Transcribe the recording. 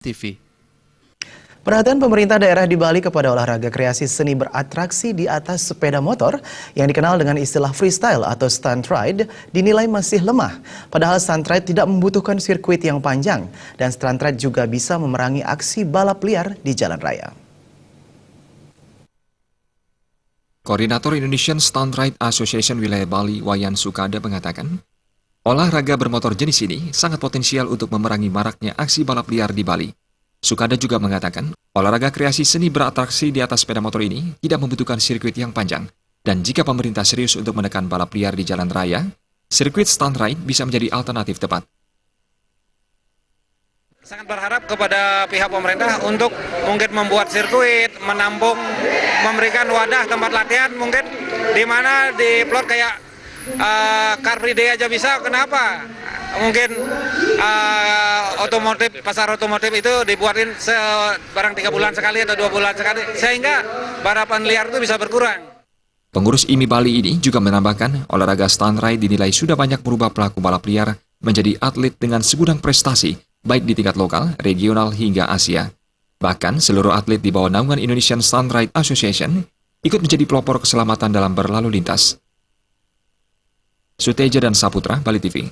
TV. Perhatian pemerintah daerah di Bali kepada olahraga kreasi seni beratraksi di atas sepeda motor yang dikenal dengan istilah freestyle atau stunt ride dinilai masih lemah. Padahal stunt ride tidak membutuhkan sirkuit yang panjang dan stunt ride juga bisa memerangi aksi balap liar di jalan raya. Koordinator Indonesian Stunt Ride Association Wilayah Bali, Wayan Sukada mengatakan, olahraga bermotor jenis ini sangat potensial untuk memerangi maraknya aksi balap liar di Bali. Sukada juga mengatakan, olahraga kreasi seni beratraksi di atas sepeda motor ini tidak membutuhkan sirkuit yang panjang. Dan jika pemerintah serius untuk menekan balap liar di jalan raya, sirkuit stunt ride bisa menjadi alternatif tepat. Sangat berharap kepada pihak pemerintah untuk mungkin membuat sirkuit, menampung, memberikan wadah tempat latihan mungkin di mana di plot kayak Car Free Day aja bisa, kenapa? Mungkin pasar otomotif itu dibuatin barang 3 bulan sekali atau 2 bulan sekali, sehingga balapan liar itu bisa berkurang. Pengurus IMI Bali ini juga menambahkan, olahraga stunt ride dinilai sudah banyak merubah pelaku balap liar menjadi atlet dengan segudang prestasi, baik di tingkat lokal, regional, hingga Asia. Bahkan seluruh atlet di bawah naungan Indonesian Stunt Ride Association ikut menjadi pelopor keselamatan dalam berlalu lintas. Suteja dan Saputra, Bali TV.